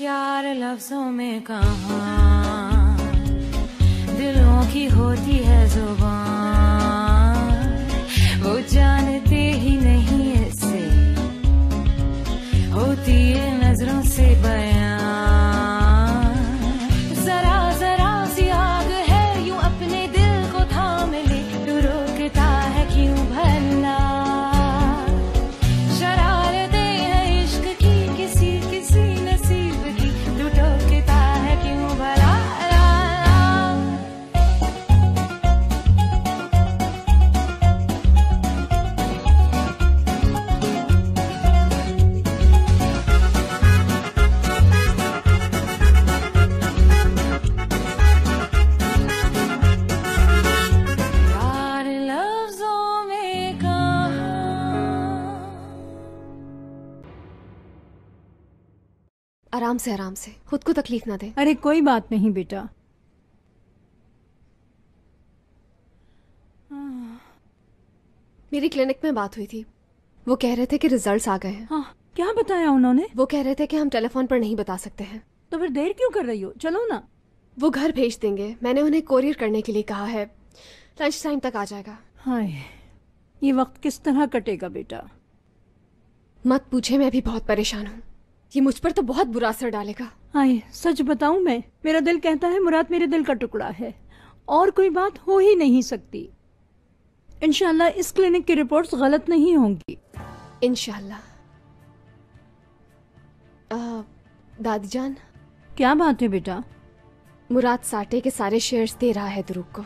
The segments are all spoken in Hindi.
यार लफ्जों में कहाँ दिलों की होती है जुबान, वो जानते ही नहीं इससे होती है नजरों से बयान। जरा जरा सी आग है यूं अपने दिल को थाम ले, तू रोकता है क्यों भला, शरारतें हैं इश्क की किसी किसी नसीब की, तू टोकता है क्यों भला। आराम से खुद को तकलीफ ना दे। अरे कोई बात नहीं बेटा। मेरी क्लिनिक में बात हुई थी, वो कह रहे थे कि रिजल्ट्स आ गए हैं। हाँ, क्या बताया उन्होंने? वो कह रहे थे कि हम टेलीफोन पर नहीं बता सकते हैं। तो फिर देर क्यों कर रही हो, चलो ना। वो घर भेज देंगे, मैंने उन्हें कोरियर करने के लिए कहा है, लंच टाइम तक आ जाएगा। हाय, ये वक्त किस तरह कटेगा बेटा? मत पूछे, मैं भी बहुत परेशान हूँ। ये मुझ पर तो बहुत बुरा असर डालेगा। हाय, सच बताऊं मैं, मेरा दिल कहता है मुराद मेरे दिल का टुकड़ा है और कोई बात हो ही नहीं सकती। इंशाल्लाह इस क्लिनिक की रिपोर्ट्स गलत नहीं होंगी। इंशाल्लाह। दादी जान। क्या बात है बेटा? मुराद साटे के सारे शेयर्स दे रहा है ध्रुव को।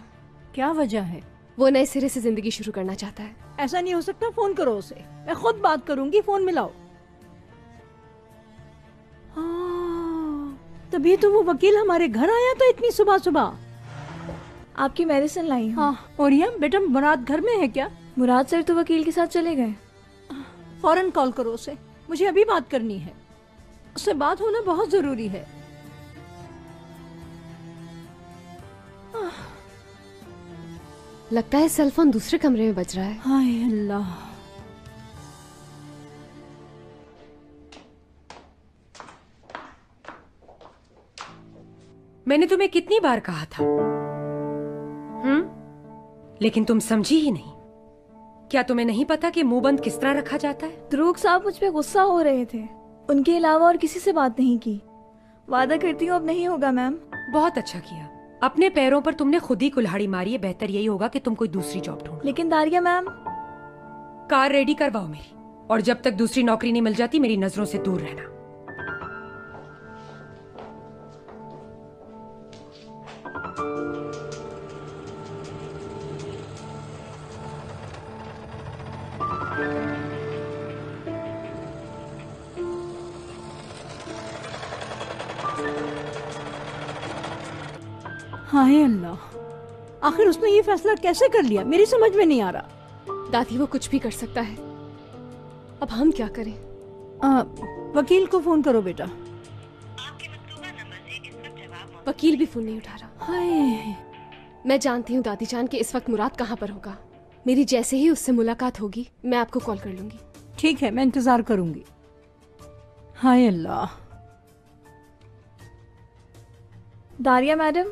क्या वजह है? वो नए सिरे से जिंदगी शुरू करना चाहता है। ऐसा नहीं हो सकता, फोन करो उसे, मैं खुद बात करूंगी, फोन मिलाओ। तभी तो वो वकील हमारे घर आया था इतनी सुबह सुबह। आपकी मेडिसिन लाई हूँ। हाँ, और ये बेटा मुराद घर में है क्या? मुराद सर तो वकील के साथ चले गए। फौरन कॉल करो उसे, मुझे अभी बात करनी है, उससे बात होना बहुत जरूरी है। लगता है सेलफोन दूसरे कमरे में बज रहा है। हाय अल्लाह। मैंने तुम्हें कितनी बार कहा था, लेकिन तुम समझी ही नहीं। क्या तुम्हें नहीं पता कि मुंह बंद किस तरह रखा जाता है? ध्रुव साहब मुझ पे गुस्सा हो रहे थे, उनके अलावा और किसी से बात नहीं की। वादा करती हूँ अब नहीं होगा मैम। बहुत अच्छा किया, अपने पैरों पर तुमने खुद ही कुल्हाड़ी मारी है। बेहतर यही होगा कि तुम कोई दूसरी जॉब ढूंढो। लेकिन दारिया मैम। कार रेडी करवाओ मेरी, और जब तक दूसरी नौकरी नहीं मिल जाती मेरी नजरों से दूर रहना। हाय अल्लाह, आखिर उसने ये फैसला कैसे कर लिया, मेरी समझ में नहीं आ रहा। दादी वो कुछ भी कर सकता है, अब हम क्या करें? वकील को फोन करो बेटा। वकील भी फोन नहीं उठा रहा। हाय, मैं जानती हूँ दादी जान कि इस वक्त मुराद कहाँ पर होगा। मेरी जैसे ही उससे मुलाकात होगी मैं आपको कॉल कर लूंगी। ठीक है, मैं इंतजार करूंगी। हाय अल्लाह। दारिया मैडम,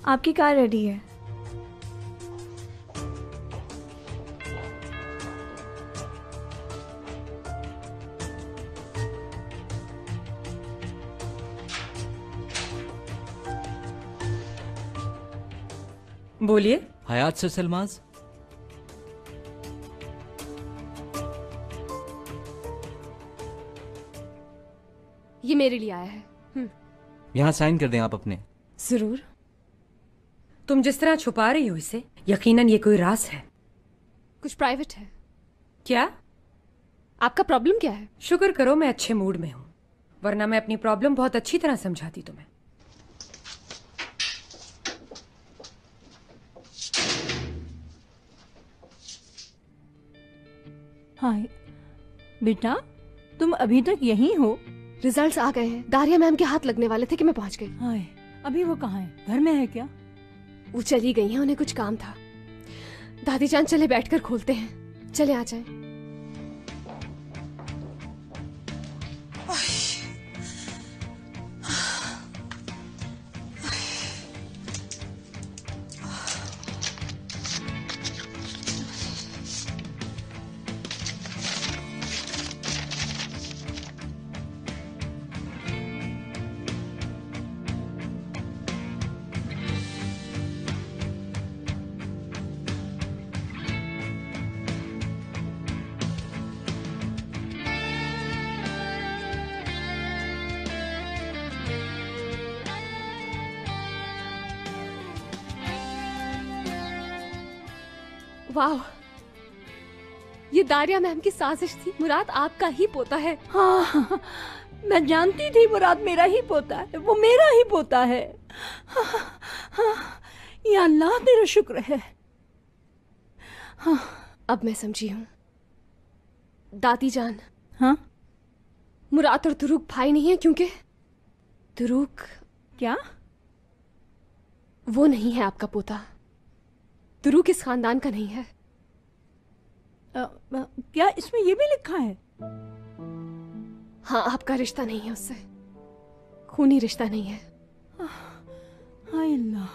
आपकी कार रेडी है। बोलिए। हयात से सलमाज। ये मेरे लिए आया है। यहाँ साइन कर दें आप अपने। जरूर। तुम जिस तरह छुपा रही हो इसे, यकीनन ये कोई राज है। कुछ प्राइवेट है। क्या? आपका प्रॉब्लम क्या है? शुक्र करो मैं अच्छे मूड में हूँ, वरना मैं अपनी प्रॉब्लम बहुत अच्छी तरह समझाती तुम्हें। हाय बेटा, तुम अभी तक यहीं हो? रिजल्ट्स आ गए हैं। दारिया मैम के हाथ लगने वाले थे कि मैं पहुंच गई। हाय, अभी वो कहाँ है? घर में है क्या? वो चली गई हैं, उन्हें कुछ काम था। दादी जान चले बैठकर खोलते हैं। चले आ जाएं। वाह, ये दारिया मैम की साजिश थी। मुराद आपका ही पोता है। हाँ, मैं जानती थी मुराद मेरा ही पोता है, वो मेरा ही पोता है। हाँ, या अल्लाह तेरा शुक्र है। हाँ, अब मैं समझी हूँ। दादी जान, हाँ मुराद और तुरुक भाई नहीं है, क्योंकि तुरुक क्या? वो नहीं है आपका पोता। तुरुक इस खानदान का नहीं है। क्या इसमें ये भी लिखा है? हाँ, आपका रिश्ता नहीं है उससे, खूनी रिश्ता नहीं है। हाय अल्लाह।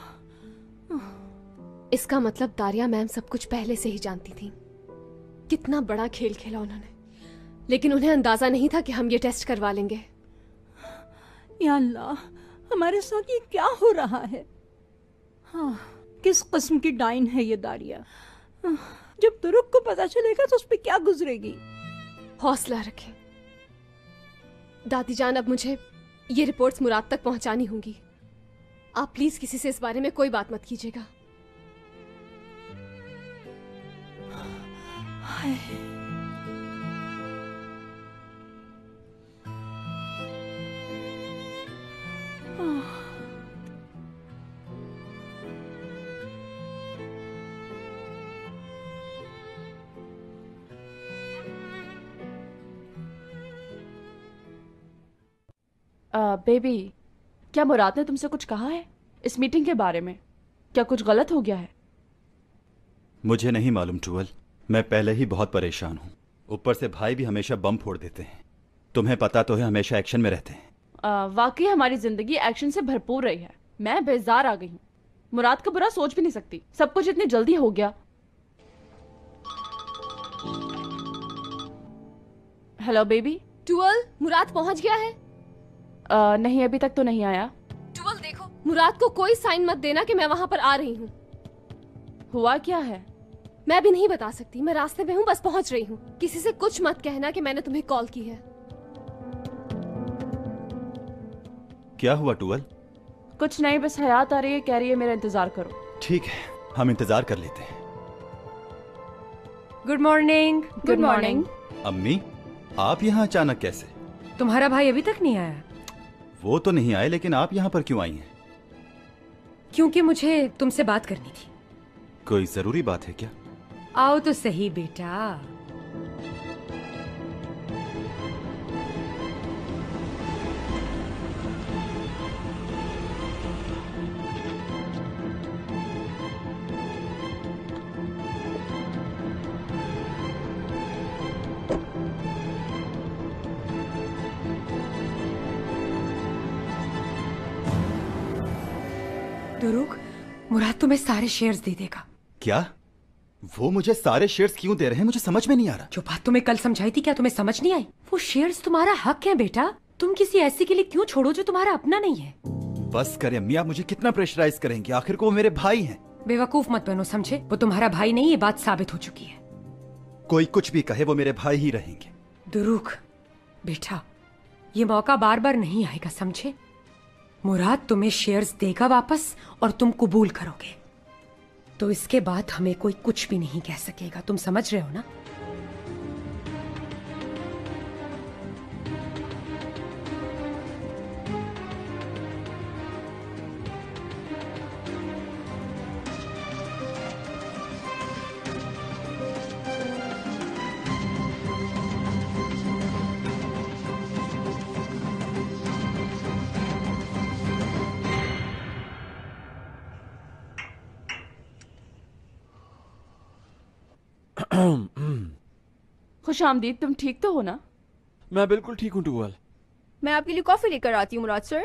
इसका मतलब दारिया मैम सब कुछ पहले से ही जानती थी। कितना बड़ा खेल खेला उन्होंने, लेकिन उन्हें अंदाजा नहीं था कि हम ये टेस्ट करवा लेंगे। या अल्लाह, हमारे साथ ये क्या हो रहा है? हाँ, किस किस्म की डाइन है ये दारिया? जब तुरुक को पता चलेगा तो उस पर क्या गुजरेगी? हौसला रखें दादी जान। अब मुझे ये रिपोर्ट्स मुराद तक पहुंचानी होंगी। आप प्लीज किसी से इस बारे में कोई बात मत कीजिएगा। हाय। बेबी, क्या मुराद ने तुमसे कुछ कहा है इस मीटिंग के बारे में? क्या कुछ गलत हो गया है? मुझे नहीं मालूम टूअल, मैं पहले ही बहुत परेशान हूँ। ऊपर से भाई भी हमेशा बम फोड़ देते हैं। तुम्हें पता तो है, हमेशा एक्शन में रहते हैं। वाकई हमारी जिंदगी एक्शन से भरपूर रही है। मैं बेजार आ गई हूँ। मुराद का बुरा सोच भी नहीं सकती। सब कुछ इतनी जल्दी हो गया। Hello baby. टूअल, मुराद पहुंच गया है? नहीं, अभी तक तो नहीं आया। टूअल देखो, मुराद को कोई साइन मत देना कि मैं वहां पर आ रही हूँ। हुआ क्या है? मैं भी नहीं बता सकती, मैं रास्ते में हूँ, बस पहुंच रही हूँ। किसी से कुछ मत कहना कि मैंने तुम्हें कॉल की है। क्या हुआ टूअल? कुछ नहीं, बस हयात आ रही है, कह रही है मेरा इंतजार करो। ठीक है, हम इंतजार कर लेते हैं। Good morning. Good morning. अम्मी, आप यहाँ अचानक कैसे? तुम्हारा भाई अभी तक नहीं आया? वो तो नहीं आए, लेकिन आप यहाँ पर क्यों आई हैं? क्योंकि मुझे तुमसे बात करनी थी। कोई जरूरी बात है क्या? आओ तो सही बेटा। दुरुक, मुराद तुम्हें सारे शेयर्स दे देगा। क्या? वो मुझे सारे शेयर्स क्यों दे रहे हैं? मुझे समझ में नहीं आ रहा। जो बात तुम्हें कल समझाई थी, क्या तुम्हें समझ नहीं आई? वो शेयर्स तुम्हारा हक है बेटा। तुम किसी ऐसी के लिए क्यों छोड़ो जो तुम्हारा अपना नहीं है? बस करें अम्मी, आप मुझे कितना प्रेशराइज करेंगे? आखिर को वो मेरे भाई हैं। बेवकूफ मत बनो, समझे? वो तुम्हारा भाई नहीं, ये बात साबित हो चुकी है। कोई कुछ भी कहे, वो मेरे भाई ही रहेंगे। दुरुक बेटा, ये मौका बार बार नहीं आएगा, समझे? मुराद तुम्हें शेयर्स देगा वापस और तुम कबूल करोगे, तो इसके बाद हमें कोई कुछ भी नहीं कह सकेगा। तुम समझ रहे हो ना? खुश आमदीद, तुम ठीक तो हो ना? मैं बिल्कुल ठीक हूँ टूअल। मैं आपके लिए कॉफी लेकर आती हूँ मुराद सर।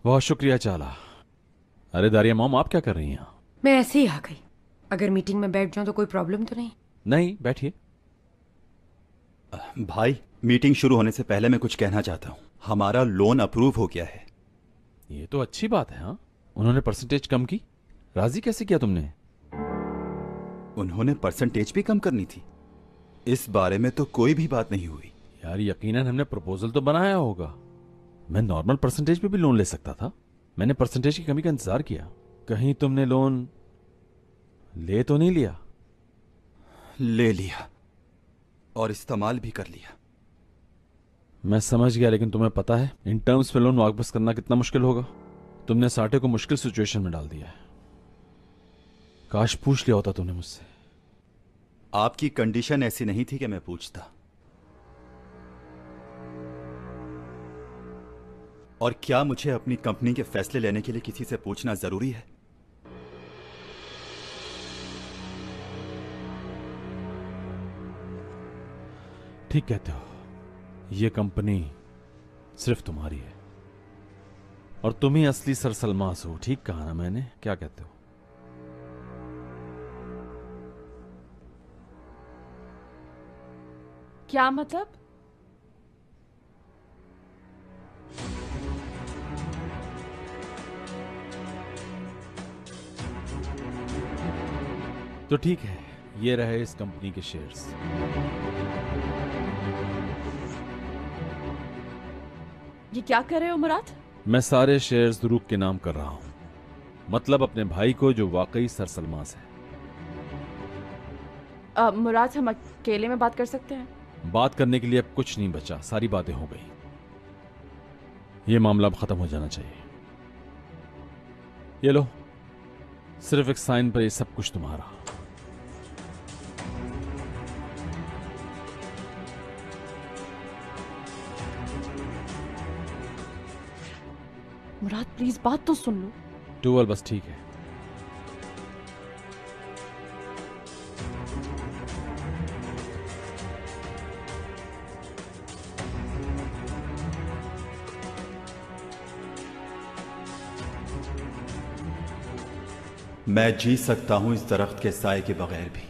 बहुत शुक्रिया चाला। अरे दारिया मॉम, आप क्या कर रही हैं? मैं ऐसे ही आ गई। अगर मीटिंग में बैठ जाऊं तो कोई प्रॉब्लम तो नहीं? नहीं, बैठिए। भाई, मीटिंग शुरू होने से पहले मैं कुछ कहना चाहता हूँ। हमारा लोन अप्रूव हो गया है। ये तो अच्छी बात है। हाँ, उन्होंने परसेंटेज कम की। राजी कैसे किया तुमने? उन्होंने परसेंटेज भी कम करनी थी? इस बारे में तो कोई भी बात नहीं हुई। यार, यकीनन हमने प्रपोजल तो बनाया होगा। मैं नॉर्मल परसेंटेज पे भी लोन ले सकता था। मैंने परसेंटेज की कमी का इंतजार किया। कहीं तुमने लोन ले तो नहीं लिया? ले लिया और इस्तेमाल भी कर लिया। मैं समझ गया, लेकिन तुम्हें पता है इन टर्म्स में लोन वापस करना कितना मुश्किल होगा। तुमने साटे को मुश्किल सिचुएशन में डाल दिया है। काश पूछ लिया होता तुमने मुझसे। आपकी कंडीशन ऐसी नहीं थी कि मैं पूछता। और क्या मुझे अपनी कंपनी के फैसले लेने के लिए किसी से पूछना जरूरी है? ठीक कहते हो, ये कंपनी सिर्फ तुम्हारी है और तुम ही असली सरसलमास हो। ठीक कहा ना मैंने? क्या कहते हो? क्या मतलब? तो ठीक है, ये रहे इस कंपनी के शेयर्स। ये क्या कर रहे हो मुराद? मैं सारे शेयर्स दुरूक के नाम कर रहा हूं, मतलब अपने भाई को जो वाकई सरसलमास है। मुराद, हम अकेले में बात कर सकते हैं? बात करने के लिए अब कुछ नहीं बचा, सारी बातें हो गई। ये मामला अब खत्म हो जाना चाहिए। ये लो, सिर्फ एक साइन पर ये सब कुछ तुम्हारा। मुराद प्लीज बात तो सुन लो। टूवल बस ठीक है। मैं जी सकता हूं इस दरख्त के साए के बगैर भी।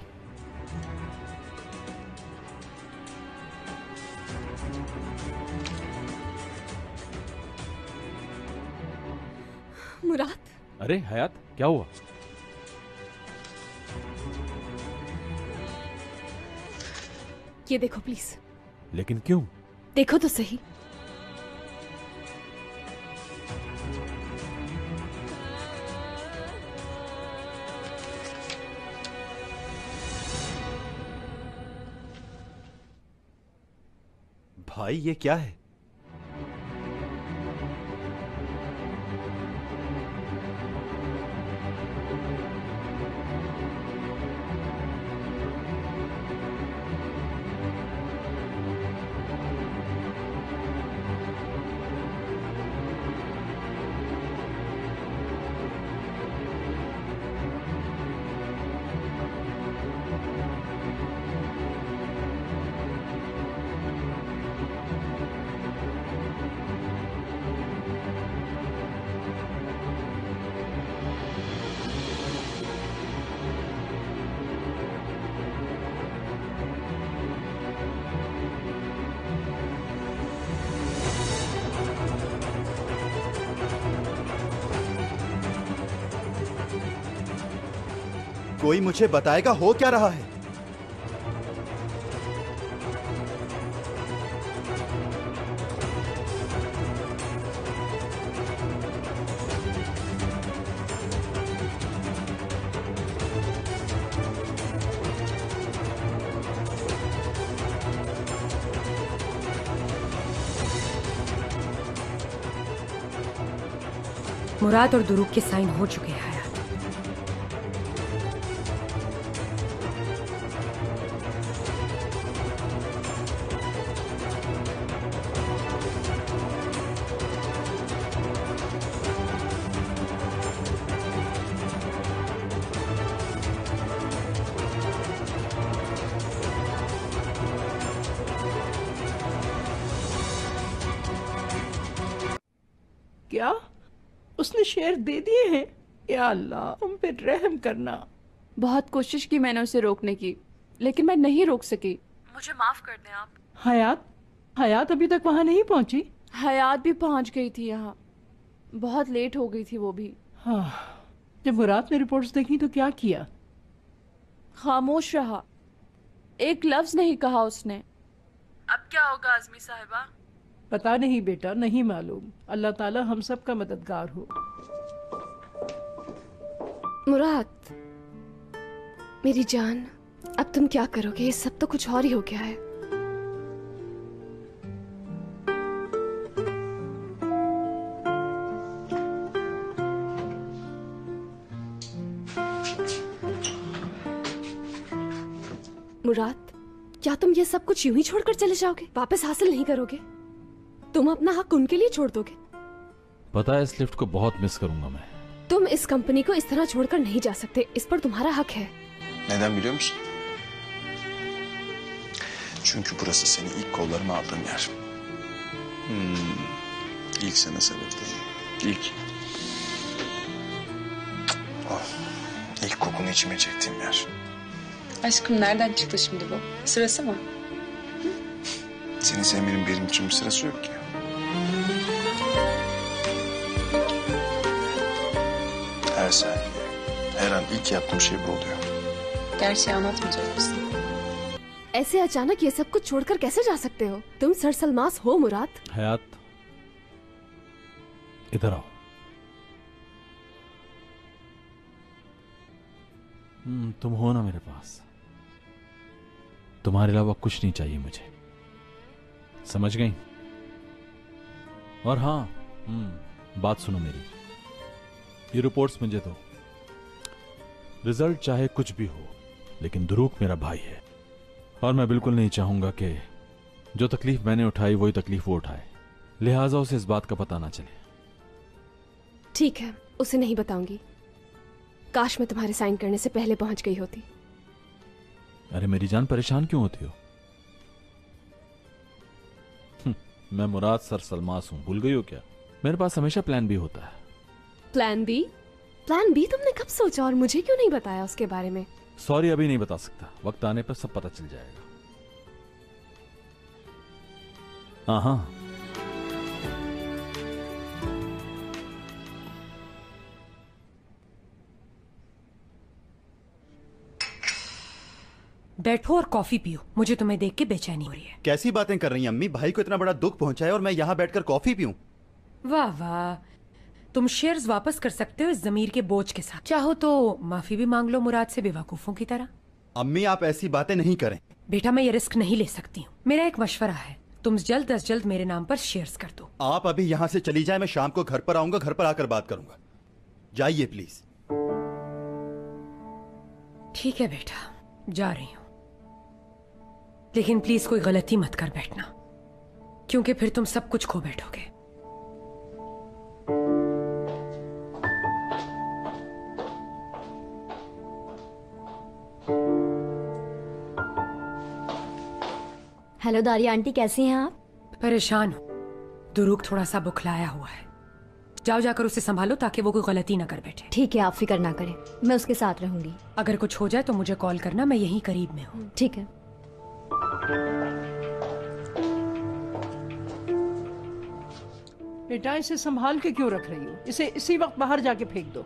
मुराद, अरे हयात, क्या हुआ? ये देखो प्लीज। लेकिन क्यों? देखो तो सही। भाई ये क्या है? कोई मुझे बताएगा हो क्या रहा है? मुराद और दुरूक के साइन हो चुके हैं। क्या उसने शेयर दे दिए हैं? या अल्लाह, हम पे रहम करना। बहुत कोशिश की मैंने उसे रोकने की, लेकिन मैं नहीं रोक सकी। मुझे माफ कर दें आप। हयात अभी तक वहां नहीं पहुंची? हयात भी पहुंच गई थी यहाँ, बहुत लेट हो गई थी वो भी। हाँ, जब मुराद ने रिपोर्ट्स देखी तो क्या किया? खामोश रहा, एक लफ्ज नहीं कहा उसने। अब क्या होगा आजमी साहिबा? पता नहीं बेटा, नहीं मालूम। अल्लाह ताला हम सब का मददगार हो। मुराद, मेरी जान, अब तुम क्या करोगे? ये सब तो कुछ और ही हो गया है। मुराद, क्या तुम ये सब कुछ यूं ही छोड़कर चले जाओगे? वापस हासिल नहीं करोगे? तुम अपना हक उनके लिए छोड़ दोगे? पता है इस लिफ्ट को बहुत मिस करूंगा मैं। तुम इस कंपनी को इस तरह छोड़कर नहीं जा सकते, इस पर तुम्हारा हक है। Neden biliyor musun? Çünkü burası seni ilk kollarıma aldığım yer. İlk sene sebepliyim. İlk. Oh, ilk kokunu içime çektiğim yer. Aşkım nereden çıktı şimdi bu? Sırası mı? Seni sevmenin benim için bir sırası yok ki. Her saniye, her an ilk yaptığım şey bu oluyor. Gerçeği anlatmayacak mısın? ऐसे अचानक ये सब कुछ छोड़कर कैसे जा सकते हो? तुम सरसलमास हो मुराद। हयात, इधर आओ। तुम हो ना मेरे पास, तुम्हारे अलावा कुछ नहीं चाहिए मुझे, समझ गई? और हाँ, बात सुनो मेरी, ये रिपोर्ट्स मुझे दो। रिजल्ट चाहे कुछ भी हो, लेकिन दुरूक मेरा भाई है और मैं बिल्कुल नहीं चाहूंगा कि जो तकलीफ मैंने उठाई वही तकलीफ वो उठाए, लिहाजा उसे इस बात का पता ना चले। ठीक है, उसे नहीं बताऊंगी। काश मैं तुम्हारे साइन करने से पहले पहुंच गई होती। अरे मेरी जान, परेशान क्यों होती हो? मैं मुराद सर सलमास हूं, भूल गई हो क्या? मेरे पास हमेशा प्लान बी होता है। Plan B? प्लान बी तुमने कब सोचा और मुझे क्यों नहीं बताया उसके बारे में? सॉरी, अभी नहीं बता सकता, वक्त आने पर सब पता चल जाएगा। हाँ, बैठो और कॉफी पियो, मुझे तुम्हें देख के बेचैनी हो रही है। कैसी बातें कर रही हैं अम्मी? भाई को इतना बड़ा दुख पहुंचा है और मैं यहाँ बैठकर कॉफी पीऊं? वाह वाह, तुम शेयर्स वापस कर सकते हो इस जमीर के बोझ के साथ। चाहो तो माफी भी मांग लो मुराद से बेवकूफों की तरह। अम्मी आप ऐसी बातें नहीं करें। बेटा मैं ये रिस्क नहीं ले सकती हूँ, मेरा एक मशवरा है, तुम जल्द अज जल्द मेरे नाम पर शेयर्स कर दो। आप अभी यहाँ से चली जाए, मैं शाम को घर पर आऊंगा, घर पर आकर बात करूंगा। जाइए प्लीज। ठीक है बेटा, जा रही हूँ, लेकिन प्लीज कोई गलती मत कर बैठना, क्योंकि फिर तुम सब कुछ खो बैठोगे। हेलो दारिया आंटी, कैसी हैं आप? परेशान हूँ, दुरूक थोड़ा सा बुखलाया हुआ है, जाओ जाकर उसे संभालो ताकि वो कोई गलती ना कर बैठे। ठीक है, आप फिक्र ना करें, मैं उसके साथ रहूंगी। अगर कुछ हो जाए तो मुझे कॉल करना, मैं यहीं करीब में हूँ। ठीक है। बेटा इसे संभाल के क्यों रख रही हो? इसे इसी वक्त बाहर जाके फेंक दो।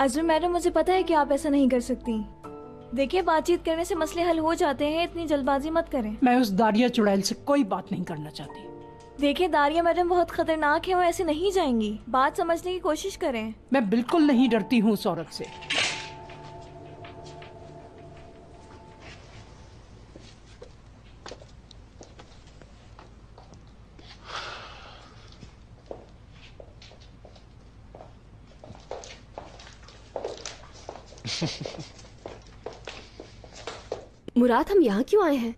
अजर मैडम, मुझे पता है कि आप ऐसा नहीं कर सकती। देखिए, बातचीत करने से मसले हल हो जाते हैं, इतनी जल्दबाजी मत करें। मैं उस दारिया चुड़ैल से कोई बात नहीं करना चाहती। देखिए दारिया मैडम बहुत खतरनाक है, वो ऐसे नहीं जाएंगी, बात समझने की कोशिश करें। मैं बिल्कुल नहीं डरती हूँ उस औरत से। मुराद, हम यहाँ क्यों आए हैं?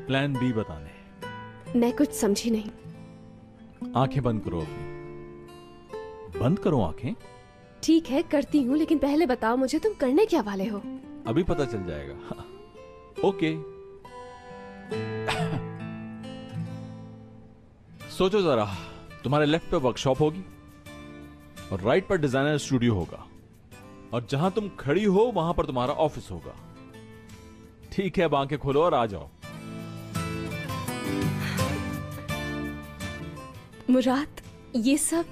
प्लान बी बताने। मैं कुछ समझी नहीं। आंखें बंद करो अपनी, बंद करो आंखें। ठीक है, करती हूँ, लेकिन पहले बताओ मुझे तुम करने क्या वाले हो? अभी पता चल जाएगा। ओके। सोचो जरा, तुम्हारे लेफ्ट पे वर्कशॉप होगी और राइट पर डिजाइनर स्टूडियो होगा, और जहां तुम खड़ी हो वहां पर तुम्हारा ऑफिस होगा। ठीक है, अब आंखें खोलो और आ जाओ। मुराद, ये सब?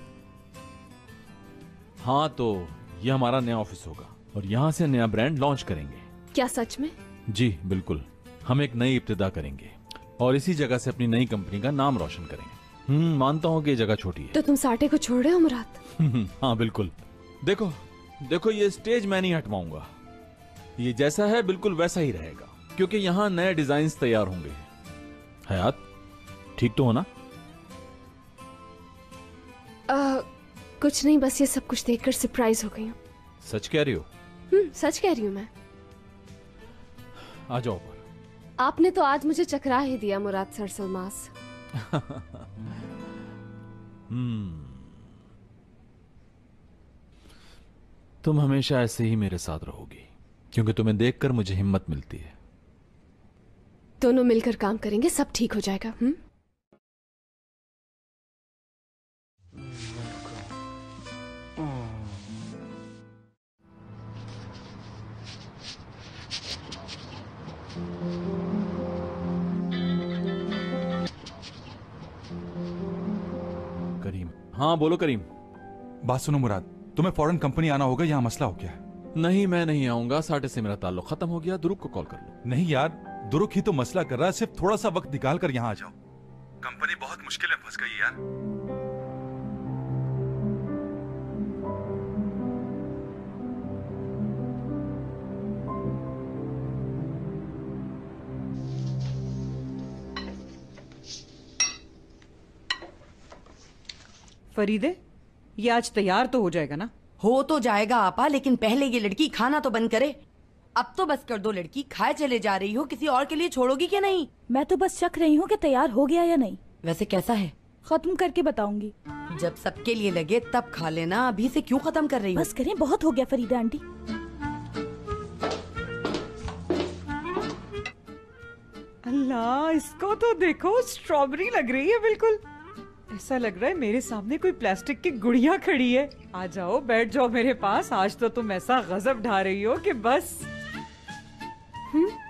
हाँ, तो ये हमारा नया ऑफिस होगा और यहां से नया ब्रांड लॉन्च करेंगे। क्या सच में? जी बिल्कुल, हम एक नई इब्तिदा करेंगे और इसी जगह से अपनी नई कंपनी का नाम रोशन करेंगे। मानता हूँ कि ये जगह छोटी है। तो तुम साटे को छोड़ रहे हो मुराद? हाँ बिल्कुल। देखो देखो, ये स्टेज मैं नहीं हटवाऊंगा। ये जैसा है बिल्कुल वैसा ही रहेगा, क्योंकि यहाँ नए डिजाइन्स तैयार होंगे। हयात, ठीक तो हो ना? कुछ नहीं, बस ये सब कुछ देखकर सरप्राइज हो गई हूँ। सच कह रही हो? सच कह रही हूँ मैं। आ जाओ पर। आपने तो आज मुझे चकरा ही दिया मुराद सर सलमास। तुम हमेशा ऐसे ही मेरे साथ रहोगी, क्योंकि तुम्हें देखकर मुझे हिम्मत मिलती है। दोनों मिलकर काम करेंगे, सब ठीक हो जाएगा। करीम। हाँ बोलो करीम। बात सुनो मुराद, तुम्हें फौरन कंपनी आना होगा, यहाँ मसला हो गया है। नहीं, मैं नहीं आऊंगा। साटे से मेरा ताल्लुक खत्म हो गया। दुरुक को कॉल कर लो। नहीं यार, दुरुक ही तो मसला कर रहा है। सिर्फ थोड़ा सा वक्त निकाल कर यहाँ आ जाओ। कंपनी बहुत मुश्किल में फंस गई यार। फरीदे, ये आज तैयार तो हो जाएगा ना? हो तो जाएगा आपा, लेकिन पहले ये लड़की खाना तो बंद करे। अब तो बस कर दो लड़की, खाए चले जा रही हो, किसी और के लिए छोड़ोगी क्या? नहीं, मैं तो बस शक रही हूँ कि तैयार हो गया या नहीं। वैसे कैसा है? खत्म करके बताऊंगी। जब सबके लिए लगे तब खा लेना, अभी से क्यों खत्म कर रही हो? बस करें, बहुत हो गया फरीदा आंटी। अल्लाह, इसको तो देखो, स्ट्रॉबेरी लग रही है बिल्कुल। ऐसा लग रहा है मेरे सामने कोई प्लास्टिक की गुड़िया खड़ी है। आ जाओ, बैठ जाओ मेरे पास। आज तो तुम ऐसा गजब ढा रही हो कि बस।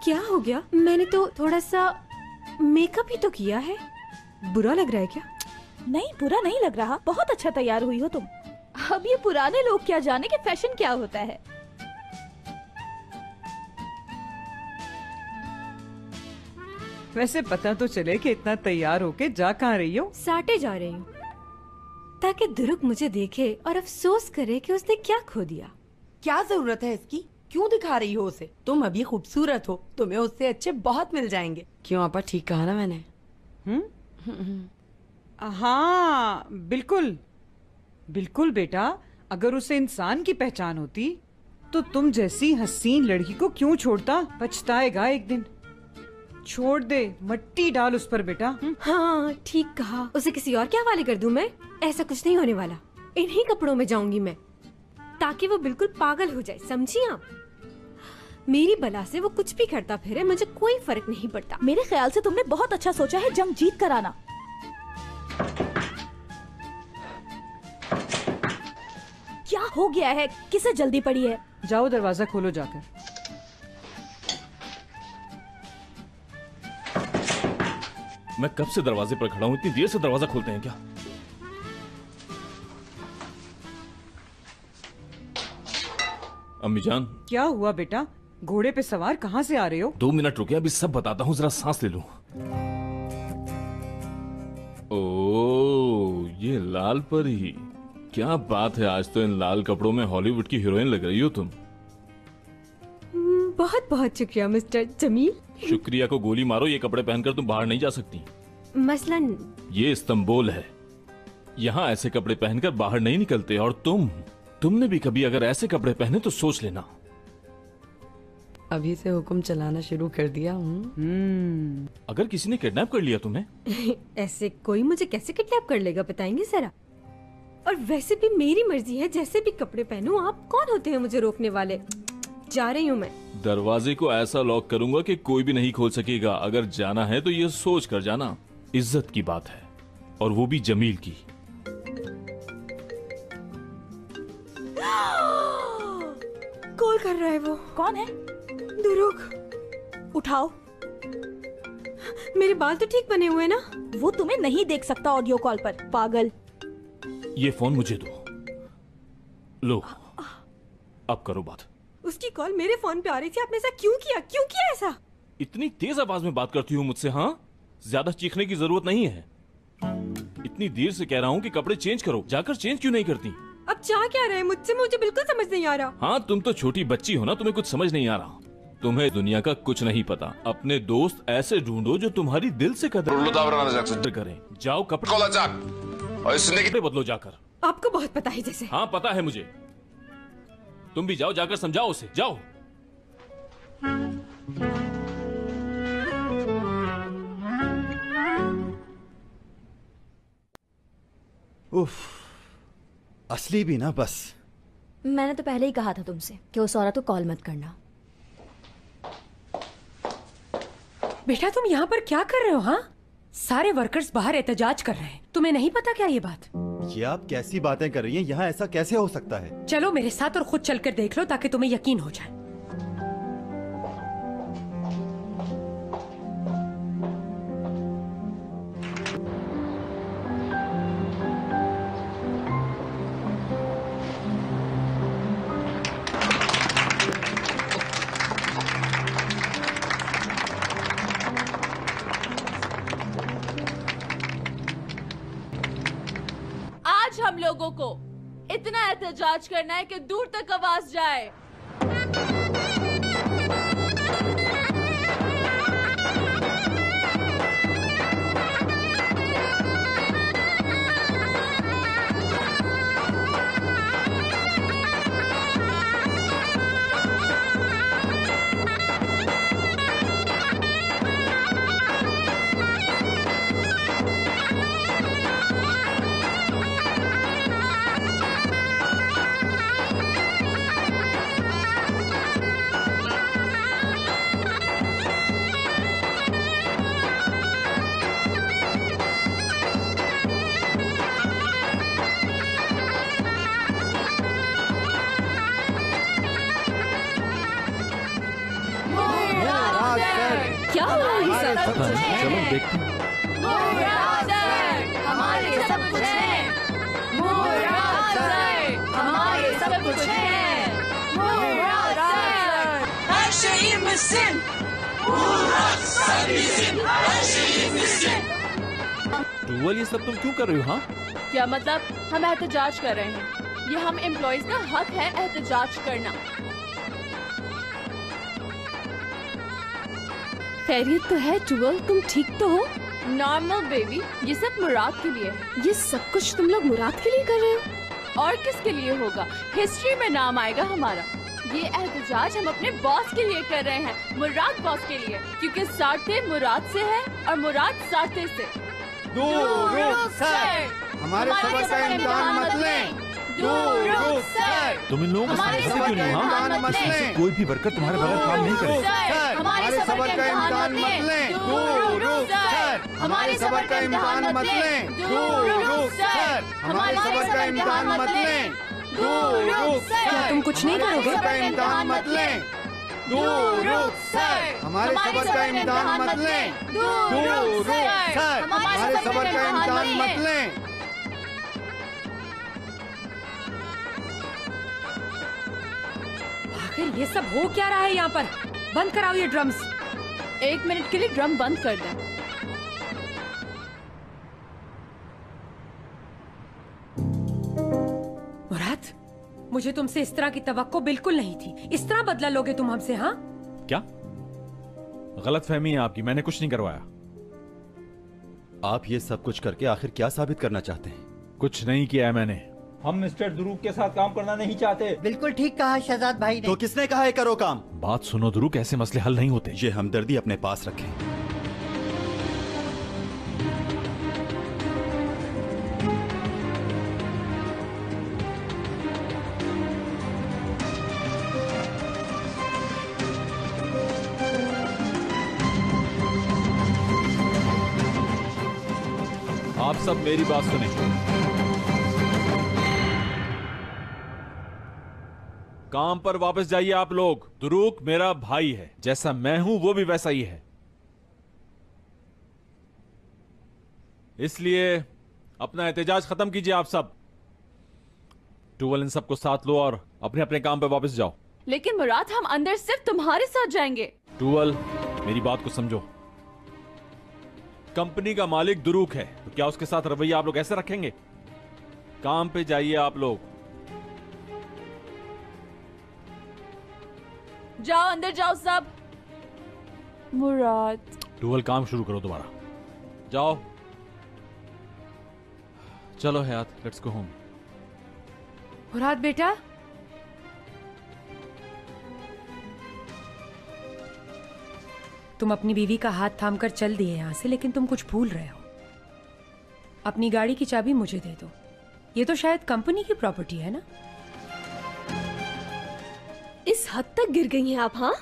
क्या हो गया? मैंने तो थोड़ा सा मेकअप ही तो किया है। बुरा लग रहा है क्या? नहीं, बुरा नहीं लग रहा, बहुत अच्छा तैयार हुई हो तुम। अब ये पुराने लोग क्या जाने कि फैशन क्या होता है। वैसे पता तो चले कि इतना तैयार होके जा कहाँ रही हो? साटे जा रही हूँ, ताकि दुरुक मुझे देखे और अफसोस करे कि उसने क्या खो दिया। क्या जरूरत है इसकी? क्यों दिखा रही हो उसे? तुम अभी खूबसूरत हो, तुम्हें उससे अच्छे बहुत मिल जाएंगे। क्यों आपा, ठीक कहा ना मैंने? हाँ बिल्कुल बिल्कुल बेटा, अगर उसे इंसान की पहचान होती तो तुम जैसी हसीन लड़की को क्यों छोड़ता? पछताएगा एक दिन। छोड़ दे, मट्टी डाल उस पर बेटा। हाँ ठीक कहा। उसे किसी और के हवाले कर दूं मैं? ऐसा कुछ नहीं होने वाला। इन्हीं कपड़ों में जाऊंगी मैं, ताकि वो बिल्कुल पागल हो जाए, समझी आप? मेरी बला से वो कुछ भी करता फिरे, मुझे कोई फर्क नहीं पड़ता। मेरे ख्याल से तुमने बहुत अच्छा सोचा है, जंग जीत कर आना। क्या हो गया है? किसे जल्दी पड़ी है? जाओ दरवाजा खोलो जाकर। मैं कब से दरवाजे पर खड़ा हूँ, इतनी देर से दरवाजा खोलते हैं क्या? अम्मी जान। क्या हुआ बेटा? घोड़े पे सवार कहाँ से आ रहे हो? 2 मिनट रुके, अभी सब बताता हूँ, जरा सांस ले लूं। ओह, ये लाल परी, क्या बात है। आज तो इन लाल कपड़ों में हॉलीवुड की हीरोइन लग रही हो तुम। बहुत बहुत शुक्रिया मिस्टर जमील। शुक्रिया को गोली मारो, ये कपड़े पहनकर तुम बाहर नहीं जा सकती। मसलन ये इस्तांबुल है, यहाँ ऐसे कपड़े पहनकर बाहर नहीं निकलते। और तुमने भी कभी अगर ऐसे कपड़े पहने तो सोच लेना। अभी से हुक्म चलाना शुरू कर दिया। अगर किसी ने किडनैप कर लिया तुम्हें? ऐसे कोई मुझे कैसे किडनैप कर लेगा, बताएंगे जरा? और वैसे भी मेरी मर्जी है, जैसे भी कपड़े पहनूं। आप कौन होते हैं मुझे रोकने वाले? जा रही हूँ मैं। दरवाजे को ऐसा लॉक करूंगा कि कोई भी नहीं खोल सकेगा। अगर जाना है तो ये सोच कर जाना, इज्जत की बात है, और वो भी जमील की। कॉल कर रहा है वो। कौन है? दुरुक। उठाओ। मेरे बाल तो ठीक बने हुए ना? वो तुम्हें नहीं देख सकता ऑडियो कॉल पर, पागल। ये फोन मुझे दो। लो, अब करो बात। उसकी कॉल मेरे फोन पे आ रही थी, आपने ऐसा क्यों किया? क्यों किया ऐसा? इतनी तेज आवाज में बात करती हूँ मुझसे? हाँ, ज्यादा चीखने की जरूरत नहीं है। इतनी देर से कह रहा हूँ कि कपड़े चेंज करो, जाकर चेंज क्यों नहीं करती? अब चाह क्या रहे मुझसे? मुझे बिल्कुल समझ नहीं आ रहा। हाँ, तुम तो छोटी बच्ची हो ना, तुम्हें कुछ समझ नहीं आ रहा। तुम्हें दुनिया का कुछ नहीं पता। अपने दोस्त ऐसे ढूंढो जो तुम्हारी दिल से कदर करें। जाओ कपड़े बदलो जाकर। आपको बहुत पता है जैसे। हाँ पता है मुझे। तुम भी जाओ, जाकर समझाओ उसे, जाओ। उफ, असली भी ना बस। मैंने तो पहले ही कहा था तुमसे कि उस औरत को कॉल मत करना। बेटा तुम यहाँ पर क्या कर रहे हो? हाँ, सारे वर्कर्स बाहर एहतजाज कर रहे हैं, तुम्हें नहीं पता क्या ये बात? ये आप कैसी बातें कर रही हैं? यहाँ ऐसा कैसे हो सकता है? चलो मेरे साथ और खुद चलकर देख लो ताकि तुम्हें यकीन हो जाए। हम लोगों को इतना एहतजाज करना है कि दूर तक आवाज जाए। क्या हुआ ये सब? चलो देखते हैं। हमारे सब कुछ है। हमारे सब कुछ है। हर शहीद मुस्लिम। टूवल, ये सब तुम क्यों कर रही हो? हाँ, क्या मतलब? हम एहतजाज कर रहे हैं। ये हम एम्प्लॉइज का हक है एहतजाज करना। खैरियत तो है टूवल, तुम ठीक तो हो? नॉर्मल बेबी, ये सब मुराद के लिए है। ये सब कुछ तुम लोग मुराद के लिए कर रहे हो? और किसके लिए होगा? हिस्ट्री में नाम आएगा हमारा। ये एहतजाज हम अपने बॉस के लिए कर रहे हैं, मुराद बॉस के लिए, क्योंकि सारते मुराद से है और मुराद सारते से। हमारे सबर का इम्तिहान मत लें। तुम इन लोगों को समझते क्यों नहीं? हाँ, कोई भी वर्कर तुम्हारे बगैर काम नहीं करेगा। हमारे सबर का इम्तिहान मत लें। हमारे सबर का इम्तिहान मत लें। हमारे सबर का इम्तिहान मत लें। क्या तुम कुछ नहीं करोगे? इम्तिहान मत लें। हमारे सबर का इम्तिहान मत लें। हमारे सबर का इम्तिहान मत लें। आखिर ये सब हो क्या रहा है यहाँ पर? बंद कराओ ये ड्रम्स। 1 मिनट के लिए ड्रम बंद कर दें। मुराद, मुझे तुमसे इस तरह की तवक्को बिल्कुल नहीं थी। इस तरह बदला लोगे तुम हमसे? हाँ, क्या गलतफहमी है आपकी? मैंने कुछ नहीं करवाया। आप ये सब कुछ करके आखिर क्या साबित करना चाहते हैं? कुछ नहीं किया है मैंने। हम मिस्टर दुरूक के साथ काम करना नहीं चाहते। बिल्कुल ठीक कहा शहजाद भाई ने। तो किसने कहा है करो काम? बात सुनो दुरूक, ऐसे मसले हल नहीं होते। ये हमदर्दी अपने पास रखें। आप सब मेरी बात सुने। काम पर वापस जाइए आप लोग। दुरूक मेरा भाई है, जैसा मैं हूं वो भी वैसा ही है, इसलिए अपना एहतजाज खत्म कीजिए आप सब। टूवल, इन सबको साथ लो और अपने अपने काम पर वापस जाओ। लेकिन मुराद, हम अंदर सिर्फ तुम्हारे साथ जाएंगे। टूवल, मेरी बात को समझो। कंपनी का मालिक दुरूक है, तो क्या उसके साथ रवैया आप लोग ऐसे रखेंगे? काम पे जाइए आप लोग। जाओ अंदर जाओ सब। मुराद, टूवल काम शुरू करो दोबारा। जाओ। चलो हयात, लेट्स गो होम। मुराद बेटा, तुम अपनी बीवी का हाथ थामकर चल दिए यहां से, लेकिन तुम कुछ भूल रहे हो। अपनी गाड़ी की चाबी मुझे दे दो। ये तो शायद कंपनी की प्रॉपर्टी है ना? इस हद तक गिर गई हैं आप? हाँ,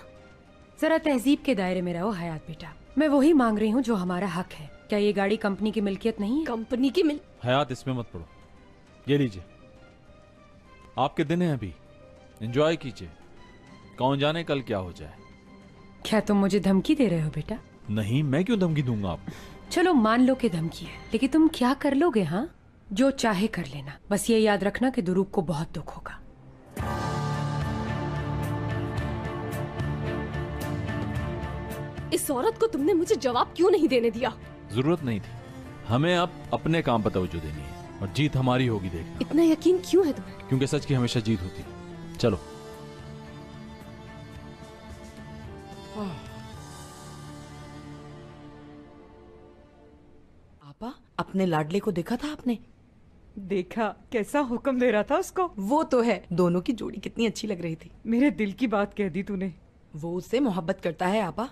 जरा तहजीब के दायरे में रहो हयात बेटा। मैं वही मांग रही हूँ जो हमारा हक है। क्या ये गाड़ी कंपनी की मिल्कियत नहीं है? कंपनी की हयात, इसमें मत पड़ो। ये लीजिए, आपके दिन है अभी, एंजॉय कीजिए। कौन जाने कल क्या हो जाए। क्या तुम मुझे धमकी दे रहे हो बेटा? नहीं, मैं क्यों धमकी दूंगा आपको? चलो मान लो कि धमकी है, लेकिन तुम क्या कर लोगे? हाँ, जो चाहे कर लेना। बस ये याद रखना कि दुरूक को बहुत दुख होगा। इस औरत को तुमने मुझे जवाब क्यों नहीं देने दिया? जरूरत नहीं थी। हमें अब अपने काम पर तवज्जो देनी है और जीत हमारी होगी। देखना। इतना यकीन क्यों है तुम्हें? क्योंकि सच की हमेशा जीत होती है। चलो। आपा, अपने लाडले को देखा था आपने? देखा, कैसा हुक्म दे रहा था उसको। वो तो है, दोनों की जोड़ी कितनी अच्छी लग रही थी। मेरे दिल की बात कह दी तूने। वो उससे मोहब्बत करता है आपा।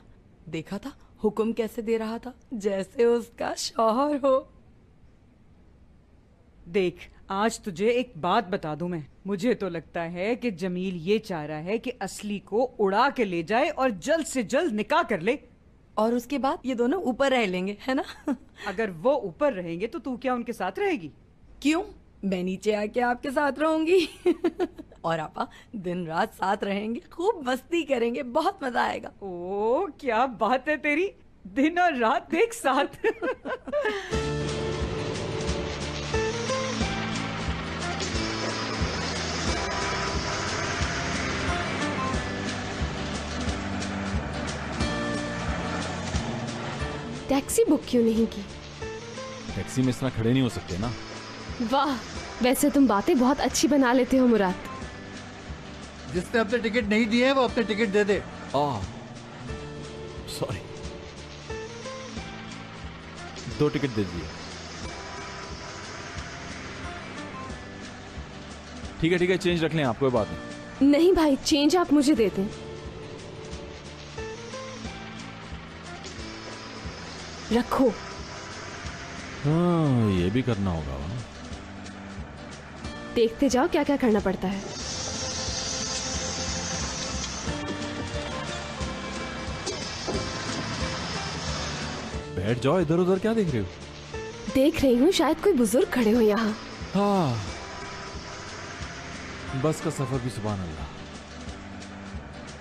देखा था हुक्म कैसे दे रहा था, जैसे उसका शौहर हो। देख, आज तुझे एक बात बता दूं मैं। मुझे तो लगता है कि जमील ये चाह रहा है कि असली को उड़ा के ले जाए और जल्द से जल्द निकाह कर ले, और उसके बाद ये दोनों ऊपर रह लेंगे, है ना? अगर वो ऊपर रहेंगे तो तू क्या उनके साथ रहेगी? क्यों, मैं नीचे आके आपके साथ रहूंगी। और आपा दिन रात साथ रहेंगे, खूब मस्ती करेंगे, बहुत मजा आएगा। ओ, क्या बात है तेरी, दिन और रात एक साथ। टैक्सी बुक क्यों नहीं की? टैक्सी में इस तरह खड़े नहीं हो सकते ना। वाह, वैसे तुम बातें बहुत अच्छी बना लेते हो मुराद। जिसने अपने टिकट नहीं दिए हैं वो अपने टिकट दे दे। सॉरी, 2 टिकट दे दिए। ठीक है, चेंज रख लें आप, कोई बात नहीं। नहीं भाई, चेंज आप मुझे दे दें। रखो। हाँ, ये भी करना होगा। देखते जाओ क्या क्या करना पड़ता है। बैठ जाओ, इधर उधर क्या देख रहे हो? देख रही हूँ, शायद कोई बुजुर्ग खड़े हो यहाँ। हाँ, बस का सफर भी सुभान अल्लाह।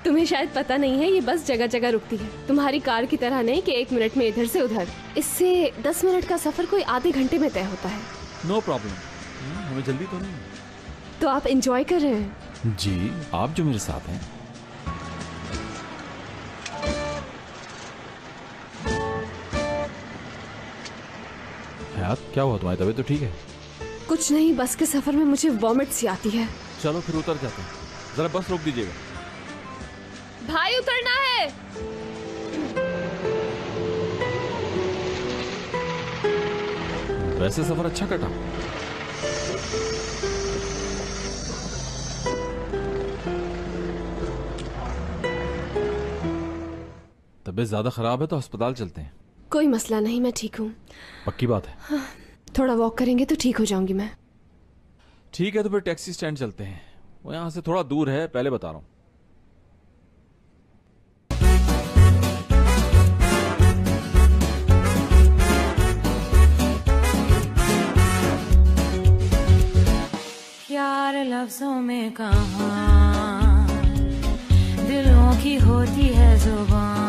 तुम्हें शायद पता नहीं है, ये बस जगह जगह रुकती है। तुम्हारी कार की तरह नहीं कि 1 मिनट में इधर से उधर। इससे 10 मिनट का सफर कोई आधे घंटे में तय होता है। नो प्रॉब्लम, हमें जल्दी तो नहीं। तो आप एंजॉय कर रहे हैं? जी, आप जो मेरे साथ हैं। हयात, क्या हुआ, तुम्हारी तबीयत तो ठीक है? कुछ नहीं, बस के सफर में मुझे वॉमिट सी आती है। चलो फिर उतर जाते हैं। जरा बस रोक दीजिएगा। भाई उतरना है। वैसे सफर अच्छा कटा। तबीयत ज्यादा खराब है तो अस्पताल चलते हैं। कोई मसला नहीं, मैं ठीक हूँ। पक्की बात है? हाँ, थोड़ा वॉक करेंगे तो ठीक हो जाऊंगी मैं। ठीक है, तो फिर टैक्सी स्टैंड चलते हैं। वो यहाँ से थोड़ा दूर है, पहले बता रहा हूँ। यार लफ्जों में कहाँ दिलों की होती है जुबान।